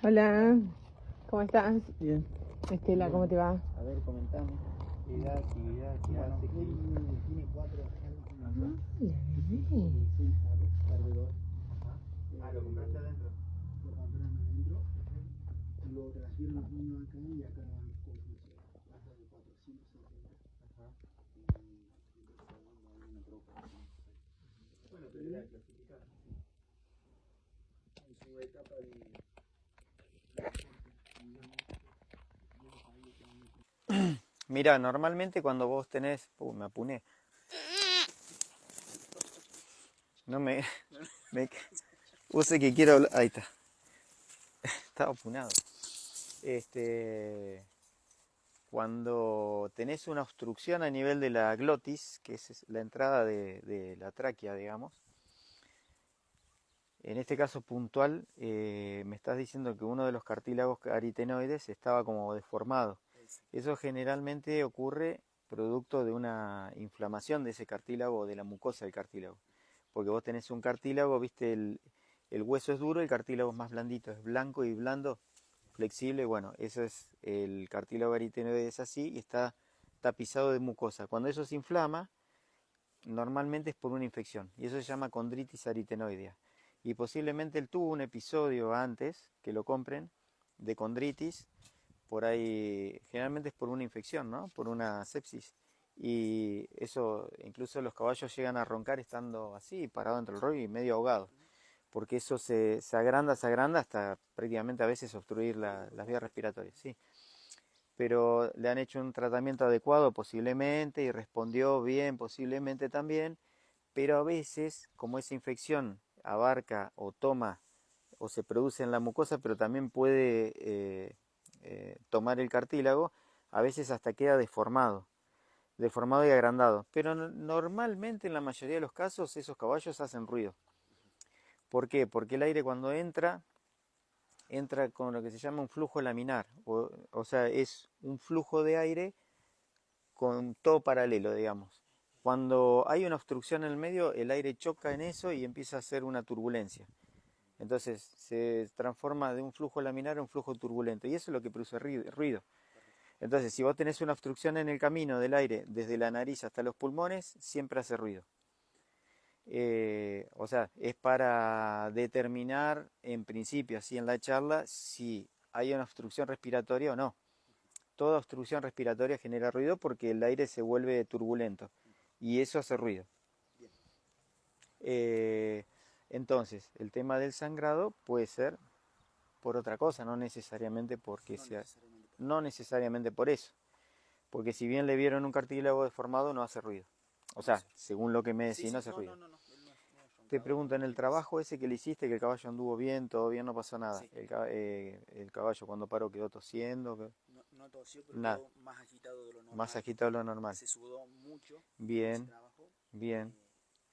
Hola, ¿cómo estás? Bien. Estela, Bien. ¿cómo te va? A ver, comentame. Edad, actividad, qué hace, qué Tiene 4 años. La bebé. perdedor. Ajá. Lo compraste adentro. Lo compraron adentro, lo trajeron los niños acá y acá no han conclusión. Hasta de 470. Ajá. Y empezó a una preocupación. Bueno, pero era clasificar. En su etapa de Mira, normalmente cuando vos tenés... me apuné. No me... Use que quiero hablar... Ahí está. Estaba apunado. Cuando tenés una obstrucción a nivel de la glotis, que es la entrada de la tráquea, digamos, en este caso puntual, me estás diciendo que uno de los cartílagos aritenoides estaba como deformado. Eso generalmente ocurre producto de una inflamación de ese cartílago o de la mucosa del cartílago. Porque vos tenés un cartílago, viste, el hueso es duro, el cartílago es más blandito, es blanco y blando, flexible. Bueno, eso es el cartílago aritenoide, es así y está tapizado de mucosa. Cuando eso se inflama, normalmente es por una infección y eso se llama condritis aritenoidea. Y posiblemente él tuvo un episodio antes, que lo compren, de condritis, por ahí generalmente es por una infección, ¿no? Por una sepsis. Y eso, incluso los caballos llegan a roncar estando así, parado entre el rollo y medio ahogado, porque eso se agranda hasta prácticamente a veces obstruir las vías respiratorias, sí. Pero le han hecho un tratamiento adecuado posiblemente y respondió bien posiblemente también, pero a veces, como esa infección abarca o toma o se produce en la mucosa, pero también puede tomar el cartílago, a veces hasta queda deformado y agrandado. Pero normalmente en la mayoría de los casos esos caballos hacen ruido. ¿Por qué? Porque el aire cuando entra con lo que se llama un flujo laminar, o sea, es un flujo de aire con todo paralelo, digamos. Cuando hay una obstrucción en el medio, el aire choca en eso y empieza a hacer una turbulencia. Entonces se transforma de un flujo laminar a un flujo turbulento y eso es lo que produce ruido. Entonces, si vos tenés una obstrucción en el camino del aire desde la nariz hasta los pulmones, siempre hace ruido. O sea, es para determinar en principio, así en la charla, si hay una obstrucción respiratoria o no. Toda obstrucción respiratoria genera ruido porque el aire se vuelve turbulento y eso hace ruido. Eh, entonces, el tema del sangrado puede ser por otra cosa, no necesariamente porque no necesariamente por eso. Porque si bien le vieron un cartílago deformado, no hace ruido. O sea, según lo que me decís, no hace ruido. Te pregunto, en el trabajo ese que le hiciste, que el caballo anduvo bien, todo bien, no pasó nada. El caballo cuando paró quedó tosiendo. No tosió, pero Nada. quedó más agitado de lo normal. Más agitado de lo normal. Se sudó mucho bien, en ese trabajo. Bien.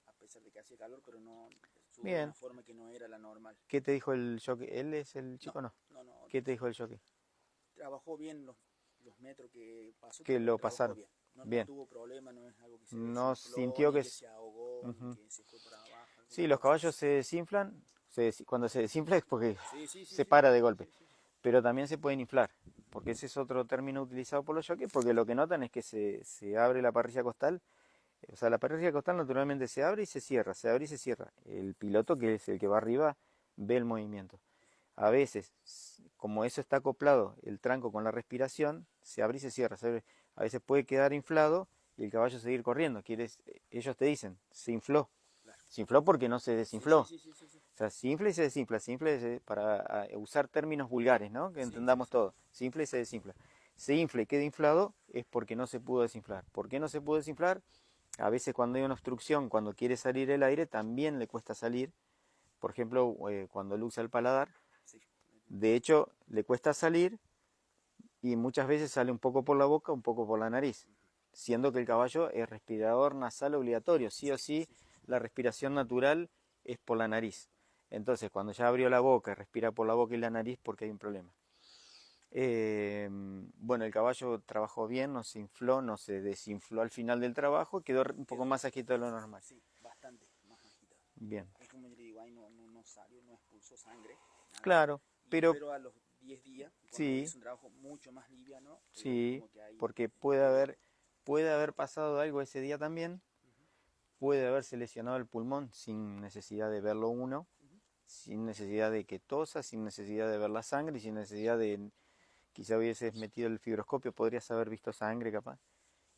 A pesar de que hacía calor, pero no sudó Bien. de una forma que no era la normal. ¿Qué te dijo el jockey? ¿Él es el chico? No. ¿Qué te dijo el jockey? Trabajó bien los metros que pasó. Que lo pasaron. Bien. No bien. tuvo problema, no es algo que se no desinfló, sintió ni que... que se ahogó, ni que se fue por abajo. Sí, los caballos se desinflan. Cuando se desinfla es porque Sí, se para de golpe. Pero también se pueden inflar, porque ese es otro término utilizado por los jockeys, porque lo que notan es que se abre la parrilla costal. O sea, la parrilla costal naturalmente se abre y se cierra, se abre y se cierra. El piloto, que es el que va arriba, ve el movimiento. A veces, como eso está acoplado, el tranco con la respiración, se abre y se cierra. A veces puede quedar inflado y el caballo seguir corriendo. Ellos te dicen, se infló. Se infló porque no se desinfló. O sea, se infla y se desinfla. Para usar términos vulgares, ¿no? Que entendamos todo. Se infla y se desinfla. Se infla y queda inflado es porque no se pudo desinflar. ¿Por qué no se pudo desinflar? A veces cuando hay una obstrucción, cuando quiere salir el aire, también le cuesta salir. Por ejemplo, cuando él usa el paladar, de hecho, le cuesta salir y muchas veces sale un poco por la boca, un poco por la nariz, siendo que el caballo es respirador nasal obligatorio. Sí o sí, la respiración natural es por la nariz. Entonces, cuando ya abrió la boca, respira por la boca y la nariz porque hay un problema. Bueno, el caballo trabajó bien, no se infló, no se desinfló al final del trabajo, quedó un poco más agitado de lo normal. Sí, bastante más agitado. Bien. Es como yo le digo, ahí no salió, no expulsó sangre. Nada. Claro, pero a los 10 días. Cuando Sí. es un trabajo mucho más liviano. Sí, como que hay, porque puede haber pasado algo ese día también, puede haberse lesionado el pulmón sin necesidad de verlo uno, sin necesidad de que tosa, sin necesidad de ver la sangre, y sin necesidad de, quizá hubieses metido el fibroscopio, podrías haber visto sangre capaz.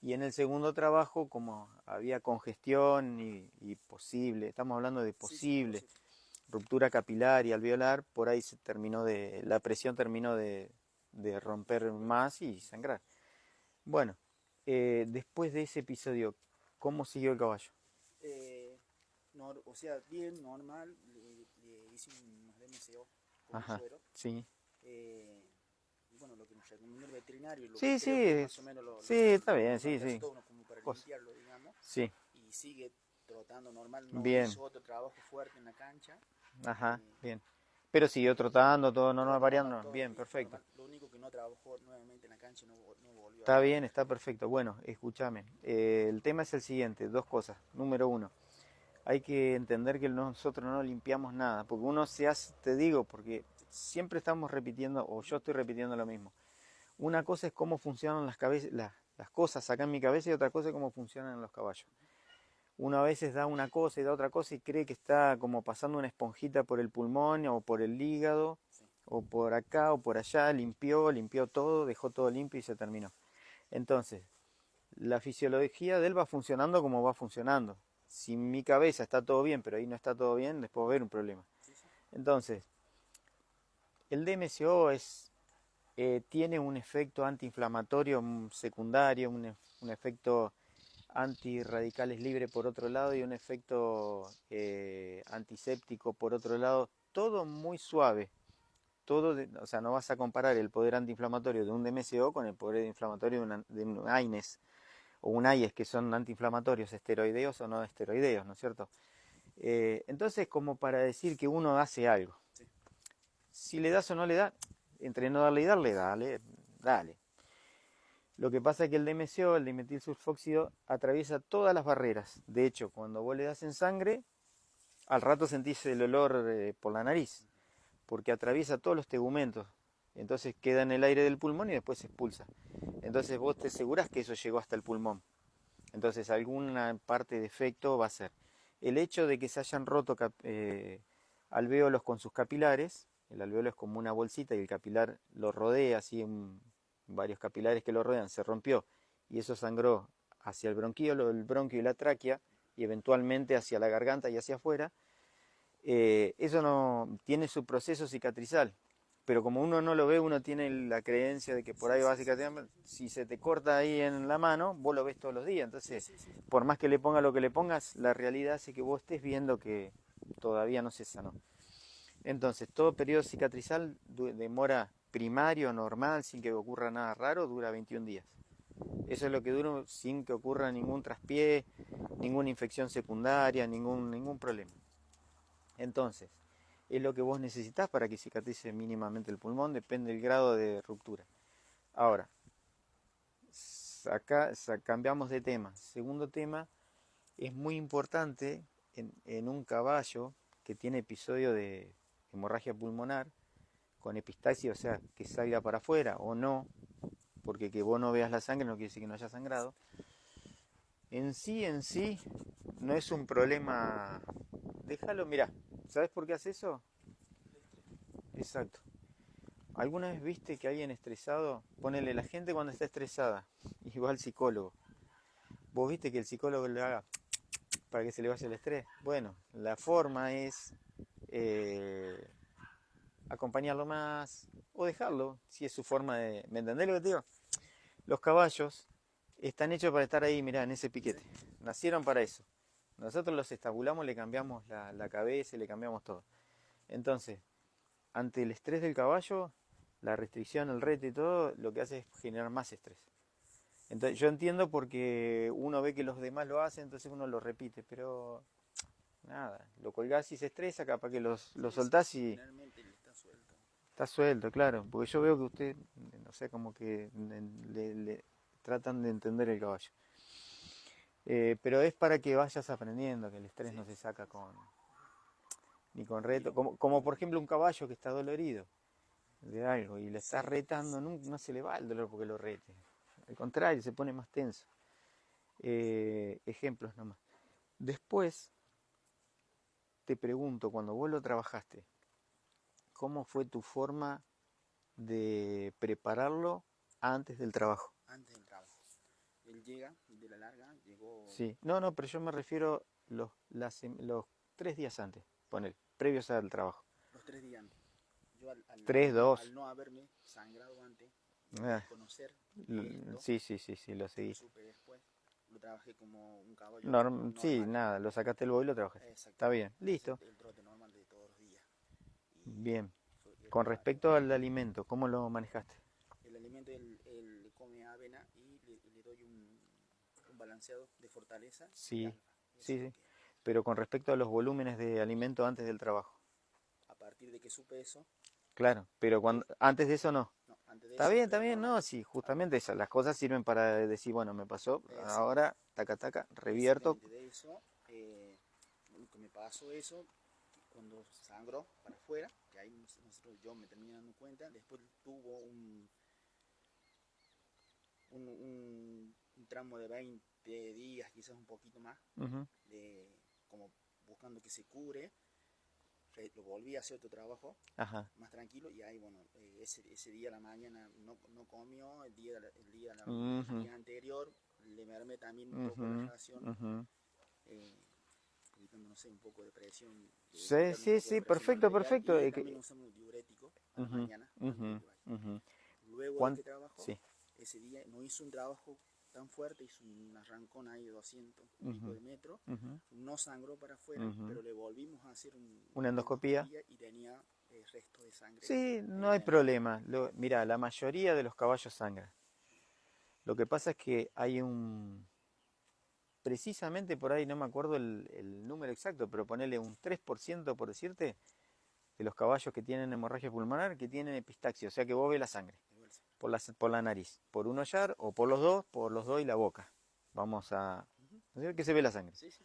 Y en el segundo trabajo, como había congestión y posible, estamos hablando de posible ruptura capilar y alveolar, por ahí la presión terminó de romper más y sangrar. Bueno, después de ese episodio, ¿cómo siguió el caballo? O sea, bien, normal, le hice unos DMCO con un Ajá, suero. sí. Y bueno, lo que nos recomendó el veterinario, lo Sí, que sí, creo que es más o menos sí, está bien, lo sí, que hace sí. todo uno como para Cosa. limpiarlo, digamos. Sí, Y sigue trotando normal, no bien, hizo otro trabajo fuerte en la cancha. ajá, eh, bien. Pero siguió trotando, todo normal, todo normal, variando, todo bien, perfecto. normal. Lo único que no trabajó nuevamente en la cancha, no volvió Está a... bien, está perfecto. Bueno, escúchame. El tema es el siguiente, dos cosas. Número uno, hay que entender que nosotros no limpiamos nada, porque uno se hace, te digo, porque siempre estamos repitiendo, o yo estoy repitiendo lo mismo. Una cosa es cómo funcionan las cosas acá en mi cabeza y otra cosa es cómo funcionan en los caballos. Uno a veces da una cosa y da otra cosa y cree que está como pasando una esponjita por el pulmón o por el hígado o por acá o por allá, limpió todo, dejó todo limpio y se terminó. Entonces, la fisiología de él va funcionando como va funcionando. Si en mi cabeza está todo bien, pero ahí no está todo bien, después va a haber un problema. Entonces, el DMSO tiene un efecto antiinflamatorio secundario, un efecto antirradicales libre por otro lado y un efecto antiséptico por otro lado, todo muy suave. O sea, no vas a comparar el poder antiinflamatorio de un DMSO con el poder inflamatorio de un AINES o un AIES, que son antiinflamatorios esteroideos o no esteroideos, ¿no es cierto? Entonces, como para decir que uno hace algo. Si le das o no le da, entre no darle y darle, dale. Lo que pasa es que el DMSO, el dimetilsulfóxido, atraviesa todas las barreras. De hecho, cuando vos le das en sangre, al rato sentís el olor por la nariz, porque atraviesa todos los tegumentos. Entonces queda en el aire del pulmón y después se expulsa. Entonces vos te asegurás que eso llegó hasta el pulmón. Entonces alguna parte de efecto va a ser. El hecho de que se hayan roto alvéolos con sus capilares, el alvéolo es como una bolsita y el capilar lo rodea, así varios capilares que lo rodean, se rompió y eso sangró hacia el bronquio y la tráquea y eventualmente hacia la garganta y hacia afuera, eso no tiene su proceso cicatrizal. Pero como uno no lo ve, uno tiene la creencia de que por ahí va a cicatrizar. Si se te corta ahí en la mano, vos lo ves todos los días. Entonces, por más que le ponga lo que le pongas, la realidad hace que vos estés viendo que todavía no se sanó. Entonces, todo periodo cicatrizal demora primario, normal, sin que ocurra nada raro, dura 21 días. Eso es lo que dura sin que ocurra ningún traspié, ninguna infección secundaria, ningún problema. Entonces, es lo que vos necesitas para que cicatrice mínimamente el pulmón, depende del grado de ruptura. Ahora, acá cambiamos de tema. Segundo tema, es muy importante en un caballo que tiene episodio de hemorragia pulmonar, con epistaxia, o sea, que salga para afuera o no, porque que vos no veas la sangre no quiere decir que no haya sangrado. En sí, no es un problema. Déjalo, mirá, ¿sabes por qué hace eso? Exacto. ¿Alguna vez viste que alguien estresado, ponele la gente cuando está estresada y va al psicólogo? ¿Vos viste que el psicólogo le haga para que se le vaya el estrés? Bueno, la forma es acompañarlo más o dejarlo, si es su forma de... ¿Me entendés lo que te digo? Los caballos están hechos para estar ahí, mirá, en ese piquete. Nacieron para eso. Nosotros los estabulamos, le cambiamos la cabeza, le cambiamos todo. Entonces, ante el estrés del caballo, la restricción, el reto y todo, lo que hace es generar más estrés. Entonces, yo entiendo porque uno ve que los demás lo hacen, entonces uno lo repite, pero nada, lo colgás y se estresa, capaz que lo soltás y Finalmente está suelto. está suelto, claro, porque yo veo que usted, no sé, como que le tratan de entender el caballo. Pero es para que vayas aprendiendo que el estrés no se saca ni con reto, como por ejemplo un caballo que está dolorido. de algo y le estás retando, no se le va el dolor porque lo rete. Al contrario, se pone más tenso. Ejemplos nomás. Después, te pregunto, cuando vos lo trabajaste, ¿cómo fue tu forma de prepararlo antes del trabajo? Antes del trabajo. Él llega de la larga, llegó Sí, no, pero yo me refiero los 3 días antes, poner, previos al trabajo. los 3 días antes. Yo 3, 2. al no haberme sangrado antes, Ah, conocer esto, sí, lo lo seguí. supe después, lo trabajé como un caballo normal. Sí, nada, lo sacaste el boy y lo trabajaste. Está bien, listo. El trote normal de todos los días. Y Bien. fue, Con respecto al alimento, ¿cómo lo manejaste? el alimento, él come avena y le doy un balanceado de fortaleza y Sí, alfa. Eso sí, es lo sí. que, Pero con respecto a los volúmenes de alimento antes del trabajo. a partir de que supe eso, Claro, pero antes de eso no. no, antes de eso, Está bien, no, sí, justamente esas, las cosas sirven para decir, bueno, me pasó, ahora, taca, revierto. exactamente de eso, lo que me pasó eso, que cuando sangró para afuera, que ahí yo me terminé dando cuenta, después tuvo un tramo de 20 días, quizás un poquito más, Ujú. de como buscando que se cure, lo volví a hacer otro trabajo Ajá. más tranquilo y ahí bueno, ese día a la mañana no comió, el Ujú, día anterior le mermé también un poco la ujú, ración, ujú. evitando, no sé, un poco de presión, de Sí, quitarle un sí, poco de sí, presión perfecto, arterial perfecto. y también usamos diurético a la Ujú, mañana antes de ujú, que vaya. ujú. Luego de que trabajó, Sí. ese día no hizo un trabajo tan fuerte, hizo un arrancón ahí de 200 y pico Ujú, de metros, ujú, no sangró para afuera, ujú. pero le volvimos a hacer Una una endoscopía. endoscopía y tenía restos de sangre Sí, en no el hay hemo. problema. Mira, la mayoría de los caballos sangran. Lo que pasa es que hay precisamente por ahí, no me acuerdo el número exacto, pero ponele un 3% por decirte, de los caballos que tienen hemorragia pulmonar que tienen epistaxia, o sea que vos ves la sangre por la nariz, por un hollar o por los dos y la boca. Vamos a decir que se ve la sangre. Sí, sí, sí.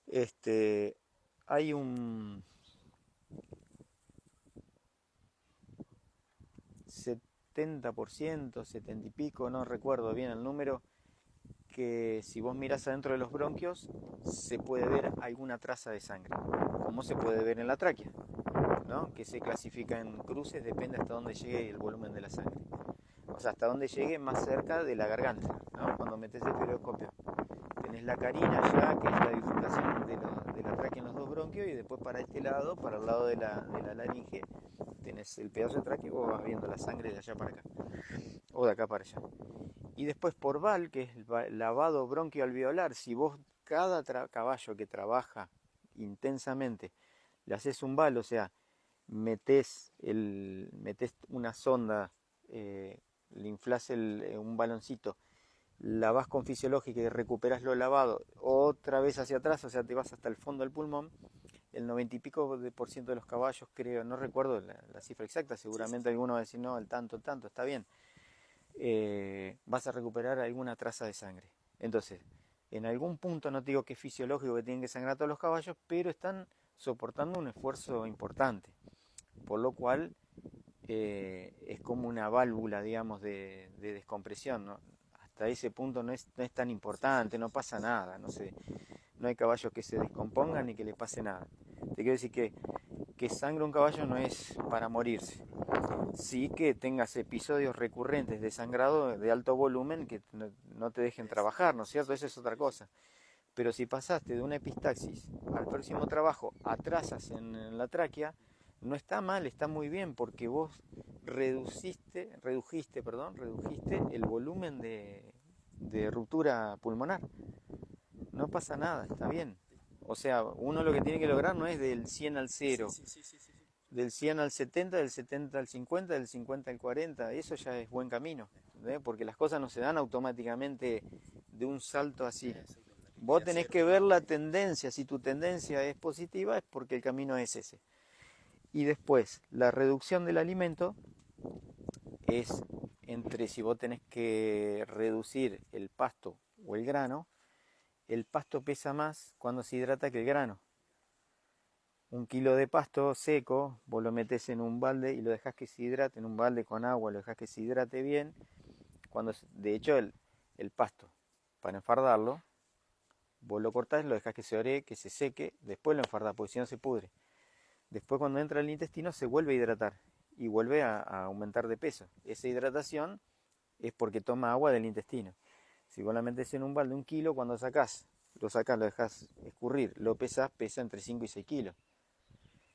Este, hay un 70%, 70 y pico, no recuerdo bien el número, que si vos mirás adentro de los bronquios se puede ver alguna traza de sangre, como se puede ver en la tráquea, ¿no? Que se clasifica en cruces, depende hasta dónde llegue el volumen de la sangre. O sea, hasta dónde llegue más cerca de la garganta, ¿no? Cuando metes el perioscopio. Tenés la carina ya, que es la bifurcación de la tráquea en los dos bronquios, y después para este lado, para el lado de la laringe, tenés el pedazo de tráquea y vos vas viendo la sangre de allá para acá, o de acá para allá. Y después por VAL, que es el lavado bronquioalveolar, si vos cada caballo que trabaja intensamente le haces un VAL, o sea, metés una sonda, le inflás un baloncito, lavás con fisiológica y recuperás lo lavado otra vez hacia atrás, o sea, te vas hasta el fondo del pulmón, el 90 y pico por ciento de los caballos, creo, no recuerdo la cifra exacta, seguramente alguno va a decir, no, el tanto, está bien, vas a recuperar alguna traza de sangre. Entonces, en algún punto, no te digo que es fisiológico que tienen que sangrar todos los caballos, pero están soportando un esfuerzo importante, por lo cual es como una válvula, digamos, de descompresión, ¿no? Hasta ese punto no es tan importante, no pasa nada, no hay caballos que se descompongan ni que le pase nada. Te quiero decir que sangre un caballo no es para morirse. Sí que tengas episodios recurrentes de sangrado de alto volumen que no te dejen trabajar, ¿no es cierto? Esa es otra cosa. Pero si pasaste de una epistaxis al próximo trabajo, atrasas en la tráquea, no está mal, está muy bien, porque vos redujiste el volumen de ruptura pulmonar. No pasa nada, está bien. O sea, uno lo que tiene que lograr no es del 100 al 0, del 100 al 70, del 70 al 50, del 50 al 40, eso ya es buen camino, ¿entendés? Porque las cosas no se dan automáticamente de un salto así. Vos tenés que ver la tendencia, si tu tendencia es positiva es porque el camino es ese. Y después, la reducción del alimento es entre si vos tenés que reducir el pasto o el grano, el pasto pesa más cuando se hidrata que el grano. un kilo de pasto seco, vos lo metés en un balde y lo dejás que se hidrate, en un balde con agua, lo dejás que se hidrate bien. De hecho, el pasto, para enfardarlo, vos lo cortás, lo dejás que se ore, que se seque, después lo enfardás, porque si no se pudre. Después cuando entra al intestino se vuelve a hidratar y vuelve a aumentar de peso. Esa hidratación es porque toma agua del intestino. Si vos la metés en un balde 1 kilo, cuando lo sacás, lo dejás escurrir, lo pesás, pesa entre 5 y 6 kilos.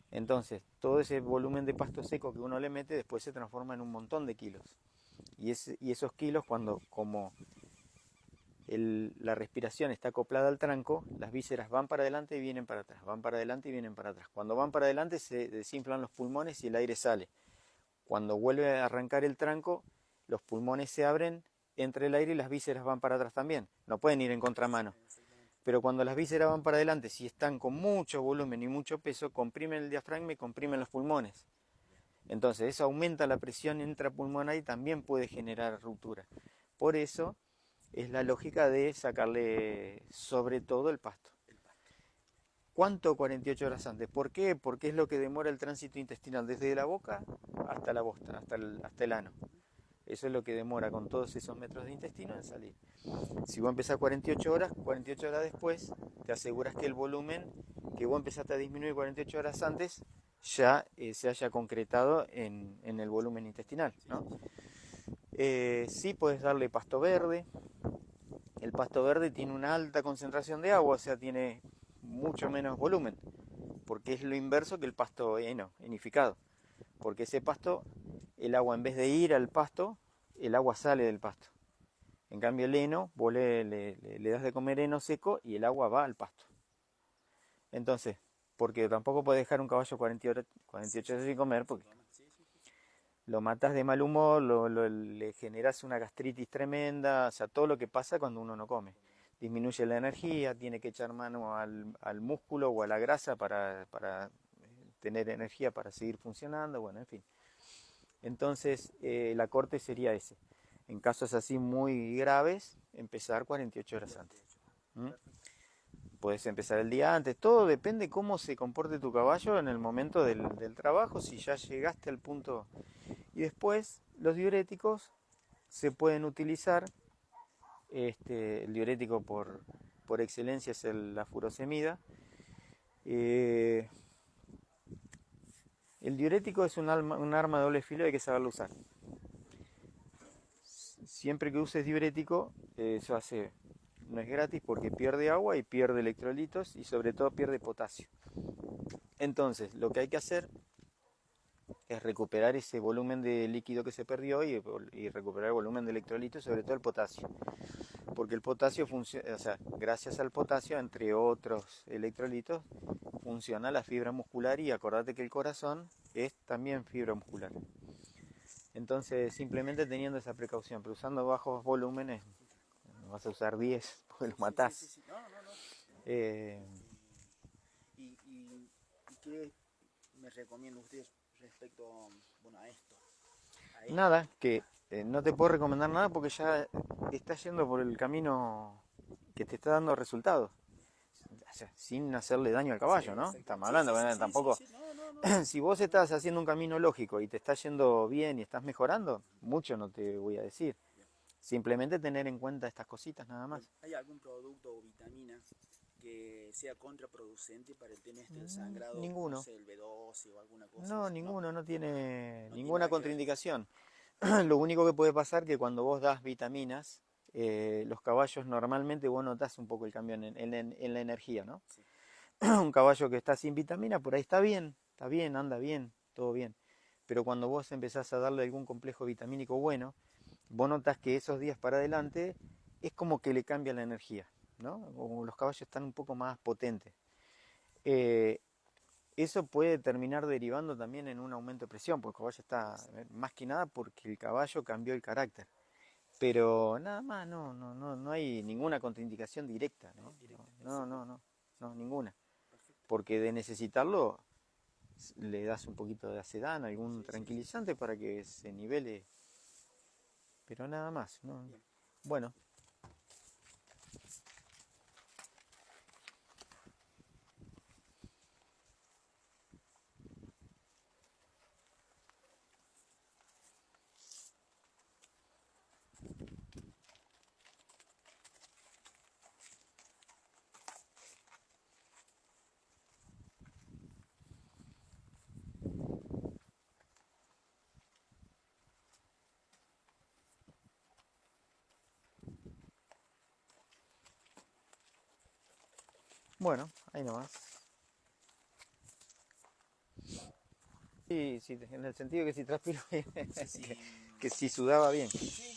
Entonces, todo ese volumen de pasto seco que uno le mete después se transforma en un montón de kilos. Y esos kilos, como la respiración está acoplada al tranco, las vísceras van para adelante y vienen para atrás, van para adelante y vienen para atrás. Cuando van para adelante se desinflan los pulmones y el aire sale. Cuando vuelve a arrancar el tranco, los pulmones se abren, entra el aire y las vísceras van para atrás también. No pueden ir en contramano. Pero cuando las vísceras van para adelante, si están con mucho volumen y mucho peso, comprimen el diafragma y comprimen los pulmones. Entonces eso aumenta la presión intrapulmonar y también puede generar ruptura. Por eso es la lógica de sacarle sobre todo el pasto. ¿Cuánto? 48 horas antes. ¿Por qué? Porque es lo que demora el tránsito intestinal desde la boca hasta la bosta, hasta el ano. Eso es lo que demora con todos esos metros de intestino en salir. Si vos empezás 48 horas después, te aseguras que el volumen que vos empezaste a disminuir 48 horas antes ya se haya concretado en el volumen intestinal, ¿no? Sí puedes darle pasto verde. El pasto verde tiene una alta concentración de agua, o sea, tiene mucho menos volumen, porque es lo inverso que el pasto enificado. Porque ese pasto, el agua en vez de ir al pasto, el agua sale del pasto. En cambio el heno, vos le das de comer heno seco y el agua va al pasto. Entonces, porque tampoco podés dejar un caballo 48 horas sin comer, porque lo matás de mal humor, le generás una gastritis tremenda, o sea, todo lo que pasa cuando uno no come. Disminuye la energía, tiene que echar mano al músculo o a la grasa para tener energía para seguir funcionando, bueno, en fin. Entonces, la corte sería ese. En casos así muy graves, empezar 48 horas antes. Puedes empezar el día antes, todo depende cómo se comporte tu caballo en el momento del trabajo, si ya llegaste al punto. Y después, los diuréticos se pueden utilizar. El diurético por excelencia es la furosemida. El diurético es un arma de doble filo, hay que saberlo usar. Siempre que uses diurético, eso no es gratis porque pierde agua y pierde electrolitos y sobre todo pierde potasio. Entonces, lo que hay que hacer es recuperar ese volumen de líquido que se perdió y recuperar el volumen de electrolitos, sobre todo el potasio. Porque el potasio funciona, o sea, gracias al potasio, entre otros electrolitos, funciona la fibra muscular y acordate que el corazón es también fibra muscular. Entonces, simplemente teniendo esa precaución, pero usando bajos volúmenes, no vas a usar 10 porque lo matás. Sí. No. ¿Y qué me recomiendan ustedes respecto a esto? Nada, que no te puedo recomendar nada porque ya estás yendo por el camino que te está dando resultados. O sea, sin hacerle daño al caballo, ¿no? Estamos hablando, tampoco. No. Si vos estás haciendo un camino lógico y te está yendo bien y estás mejorando, mucho no te voy a decir. Simplemente tener en cuenta estas cositas nada más. ¿Hay algún producto o vitamina que sea contraproducente para el tema del sangrado? Ninguno. No sé, el B12 o alguna cosa. No, ninguno, no tiene No ninguna tiene contraindicación. Lo único que puede pasar es que cuando vos das vitaminas, los caballos normalmente vos notás un poco el cambio en la energía, ¿no? Sí. Un caballo que está sin vitamina, por ahí está bien, anda bien, todo bien. Pero cuando vos empezás a darle algún complejo vitamínico bueno, vos notás que esos días para adelante es como que le cambia la energía, ¿no? O los caballos están un poco más potentes. Eso puede terminar derivando también en un aumento de presión, porque el caballo está, más que nada porque el caballo cambió el carácter. Pero nada más, no hay ninguna contraindicación directa, ¿no? No, ninguna. Porque de necesitarlo, le das un poquito de acedano, algún tranquilizante para que se nivele. Pero nada más, ¿no? Bueno. Bueno, ahí nomás. Sí, sí, en el sentido que si transpiro bien, Sí, que si sudaba bien. sí,